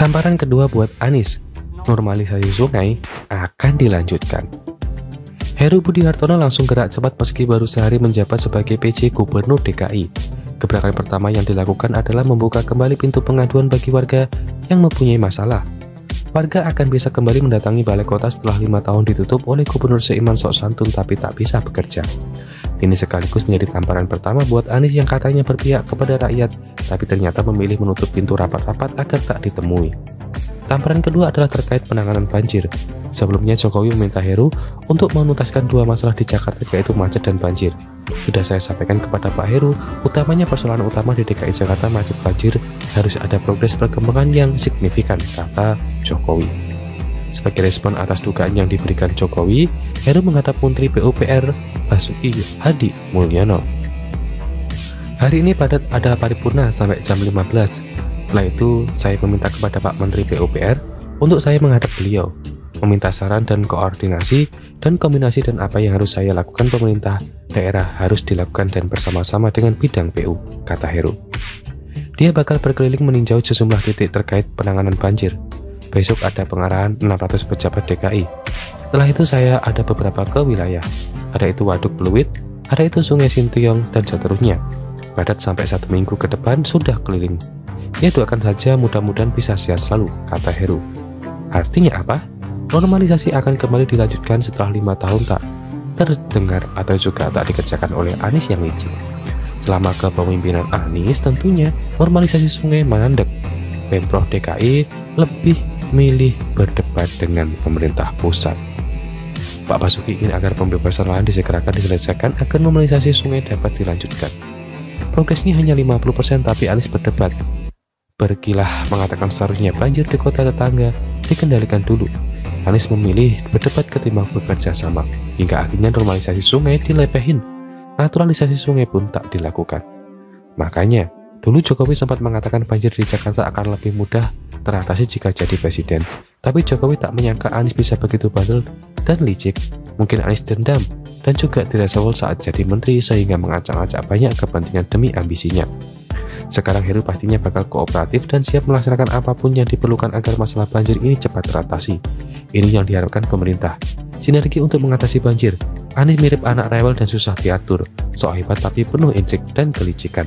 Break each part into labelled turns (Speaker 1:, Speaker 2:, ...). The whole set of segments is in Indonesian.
Speaker 1: Tamparan kedua buat Anies, normalisasi sungai akan dilanjutkan. Heru Budi Hartono langsung gerak cepat meski baru sehari menjabat sebagai PJ Gubernur DKI. Gebrakan pertama yang dilakukan adalah membuka kembali pintu pengaduan bagi warga yang mempunyai masalah. Warga akan bisa kembali mendatangi balai kota setelah 5 tahun ditutup oleh Gubernur seiman sok santun tapi tak bisa bekerja. Ini sekaligus menjadi tamparan pertama buat Anies yang katanya berpihak kepada rakyat, tapi ternyata memilih menutup pintu rapat-rapat agar tak ditemui. Tamparan kedua adalah terkait penanganan banjir. Sebelumnya Jokowi meminta Heru untuk menuntaskan dua masalah di Jakarta, yaitu macet dan banjir. Sudah saya sampaikan kepada Pak Heru, utamanya persoalan utama di DKI Jakarta macet banjir, harus ada progres perkembangan yang signifikan, kata Jokowi. Sebagai respon atas dugaan yang diberikan Jokowi, Heru menghadap Menteri PUPR Basuki Hadi Mulyono. Hari ini ada paripurna sampai jam 15. Setelah itu, saya meminta kepada Pak Menteri PUPR untuk saya menghadap beliau, meminta saran dan koordinasi dan kombinasi dan apa yang harus saya lakukan pemerintah daerah harus dilakukan dan bersama-sama dengan bidang PU, kata Heru. Dia bakal berkeliling meninjau sejumlah titik terkait penanganan banjir. Besok ada pengarahan 600 pejabat DKI. Setelah itu saya ada beberapa ke wilayah. Ada itu Waduk Pluit, ada itu Sungai Sintiong, dan seterusnya. Padat sampai 1 minggu ke depan sudah keliling. Ya doakan saja mudah-mudahan bisa sehat selalu, kata Heru. Artinya apa? Normalisasi akan kembali dilanjutkan setelah 5 tahun tak terdengar atau juga tak dikerjakan oleh Anies yang licin. Selama kepemimpinan Anies tentunya normalisasi sungai mandek. Pemprov DKI lebih milih berdebat dengan pemerintah pusat. Pak Basuki ingin agar pembebasan lahan disegerakan diselesaikan agar normalisasi sungai dapat dilanjutkan. Progresnya hanya 50% tapi Anies berdebat. Berkilah mengatakan seharusnya banjir di kota tetangga dikendalikan dulu. Anies memilih berdebat ketimbang bekerja sama, hingga akhirnya normalisasi sungai dilepehin. Naturalisasi sungai pun tak dilakukan. Makanya, dulu Jokowi sempat mengatakan banjir di Jakarta akan lebih mudah teratasi jika jadi presiden. Tapi Jokowi tak menyangka Anies bisa begitu bandel dan licik. Mungkin Anies dendam dan juga diresafel saat jadi menteri sehingga mengacak-acak banyak kepentingan demi ambisinya. Sekarang Heru pastinya bakal kooperatif dan siap melaksanakan apapun yang diperlukan agar masalah banjir ini cepat teratasi. Ini yang diharapkan pemerintah. Sinergi untuk mengatasi banjir. Anies mirip anak rewel dan susah diatur, sok hebat tapi penuh intrik dan kelicikan.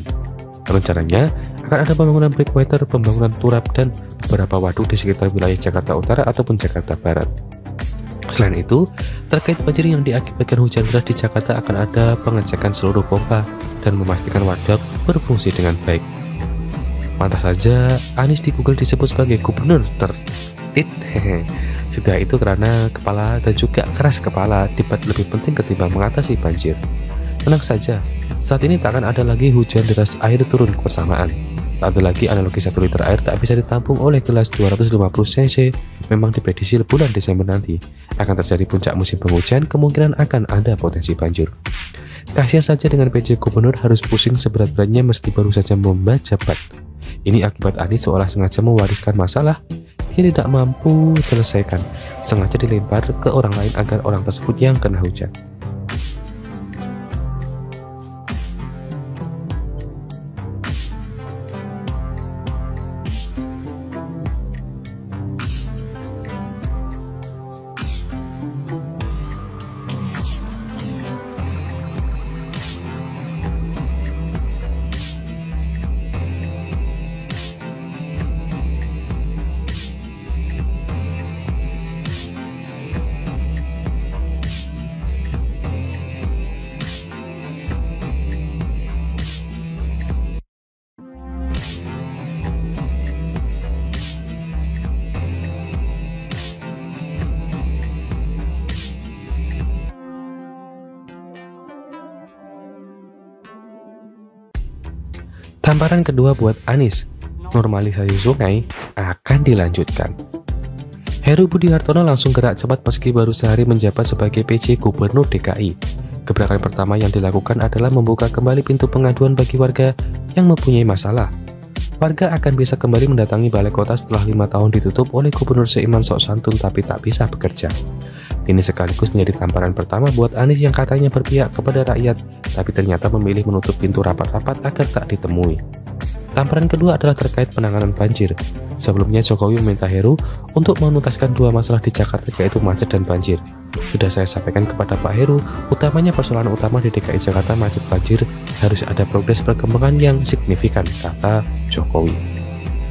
Speaker 1: Rencananya akan ada pembangunan breakwater, pembangunan turap, dan beberapa waduk di sekitar wilayah Jakarta Utara ataupun Jakarta Barat. Selain itu, terkait banjir yang diakibatkan hujan deras di Jakarta akan ada pengecekan seluruh pompa dan memastikan waduk berfungsi dengan baik. Pantas saja Anies di Google disebut sebagai gubernur tertit. Sudah itu karena kepala dan juga keras kepala debat lebih penting ketimbang mengatasi banjir. Tenang saja, saat ini tak akan ada lagi hujan deras air turun bersamaan. Tak ada lagi analogi 1 liter air tak bisa ditampung oleh gelas 250 cc. Memang diprediksi bulan Desember nanti akan terjadi puncak musim penghujan, kemungkinan akan ada potensi banjir. Kasihan saja dengan PJ Gubernur harus pusing seberat-beratnya meski baru saja membajabat. Ini akibat Anies seolah sengaja mewariskan masalah yang tidak mampu selesaikan, sengaja dilempar ke orang lain agar orang tersebut yang kena hujan. Tamparan kedua buat Anies, normalisasi sungai akan dilanjutkan. Heru Budi Hartono langsung gerak cepat meski baru sehari menjabat sebagai PJ Gubernur DKI. Gebrakan pertama yang dilakukan adalah membuka kembali pintu pengaduan bagi warga yang mempunyai masalah. Warga akan bisa kembali mendatangi balai kota setelah 5 tahun ditutup oleh Gubernur seiman sok santun tapi tak bisa bekerja. Ini sekaligus menjadi tamparan pertama buat Anies yang katanya berpihak kepada rakyat, tapi ternyata memilih menutup pintu rapat-rapat agar tak ditemui. Tamparan kedua adalah terkait penanganan banjir. Sebelumnya Jokowi meminta Heru untuk menuntaskan dua masalah di Jakarta, yaitu macet dan banjir. Sudah saya sampaikan kepada Pak Heru, utamanya persoalan utama di DKI Jakarta macet banjir harus ada progres perkembangan yang signifikan, kata Jokowi.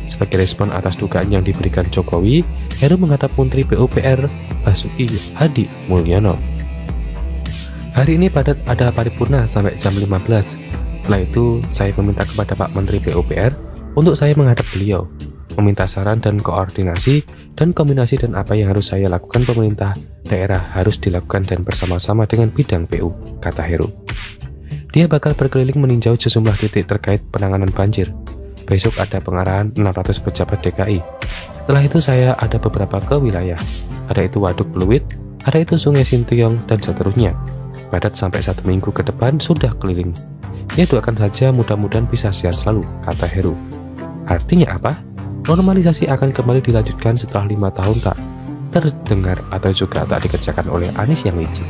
Speaker 1: Sebagai respon atas dugaan yang diberikan Jokowi, Heru menghadap Menteri PUPR Basuki Hadi Mulyono. Hari ini ada paripurna sampai jam 15. Setelah itu, saya meminta kepada Pak Menteri PUPR untuk saya menghadap beliau, meminta saran dan koordinasi dan kombinasi dan apa yang harus saya lakukan. Pemerintah daerah harus dilakukan dan bersama-sama dengan bidang PU, kata Heru. Dia bakal berkeliling meninjau sejumlah titik terkait penanganan banjir. Besok ada pengarahan 600 pejabat DKI. Setelah itu saya ada beberapa ke wilayah. Ada itu Waduk Pluit, ada itu Sungai Sintiong, dan seterusnya. Padat sampai 1 minggu ke depan sudah keliling. Ya doakan saja mudah-mudahan bisa sehat selalu, kata Heru. Artinya apa? Normalisasi akan kembali dilanjutkan setelah 5 tahun tak terdengar atau juga tak dikerjakan oleh Anies yang licik.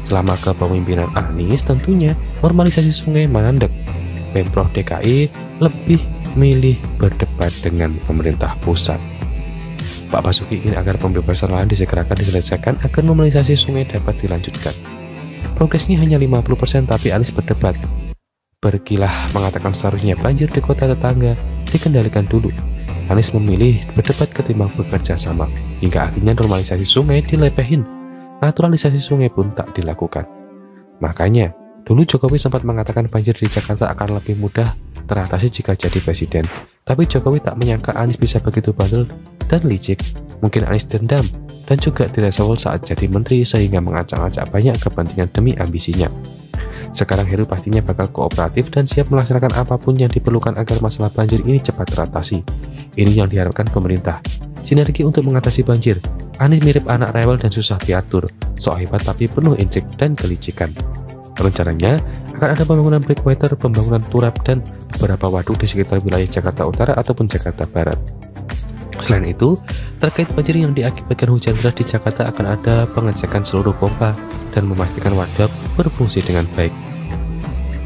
Speaker 1: Selama kepemimpinan Anies tentunya normalisasi sungai mandek. Pemprov DKI lebih milih berdebat dengan pemerintah pusat. Pak Basuki ingin agar pembebasan lahan disegerakan diselesaikan agar normalisasi sungai dapat dilanjutkan. Progresnya hanya 50%, tapi Anies berdebat. Berkilah mengatakan seharusnya banjir di kota tetangga dikendalikan dulu. Anies memilih berdebat ketimbang bekerja sama, hingga akhirnya normalisasi sungai dilepehin. Naturalisasi sungai pun tak dilakukan. Makanya, dulu Jokowi sempat mengatakan banjir di Jakarta akan lebih mudah teratasi jika jadi presiden. Tapi Jokowi tak menyangka Anies bisa begitu bandel dan licik. Mungkin Anies dendam dan juga diresawal saat jadi menteri sehingga mengacak-acak banyak kepentingan demi ambisinya. Sekarang Heru pastinya bakal kooperatif dan siap melaksanakan apapun yang diperlukan agar masalah banjir ini cepat teratasi. Ini yang diharapkan pemerintah. Sinergi untuk mengatasi banjir. Anies mirip anak rewel dan susah diatur. Sok hebat tapi penuh intrik dan kelicikan. Rencananya akan ada pembangunan breakwater, pembangunan turap, dan beberapa waduk di sekitar wilayah Jakarta Utara ataupun Jakarta Barat. Selain itu, terkait banjir yang diakibatkan hujan deras di Jakarta akan ada pengecekan seluruh pompa dan memastikan waduk berfungsi dengan baik.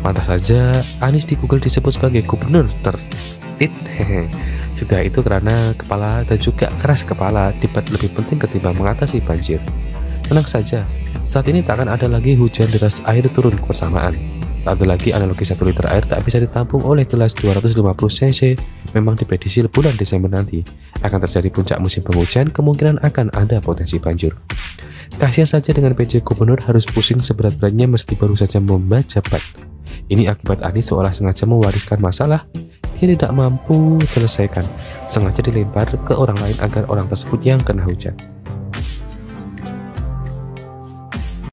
Speaker 1: Pantas saja Anies di Google disebut sebagai gubernur tertit. Sudah itu karena kepala dan juga keras kepala, debat lebih penting ketimbang mengatasi banjir. Tenang saja, saat ini tak akan ada lagi hujan deras air turun bersamaan. Tak ada lagi analogi 1 liter air tak bisa ditampung oleh gelas 250 cc. Memang diprediksi bulan Desember nanti akan terjadi puncak musim penghujan, kemungkinan akan ada potensi banjir. Kasihan saja dengan PJ Gubernur harus pusing seberat-beratnya meski baru saja menjabat. Ini akibat Anies seolah sengaja mewariskan masalah dia tidak mampu selesaikan, sengaja dilempar ke orang lain agar orang tersebut yang kena hujan.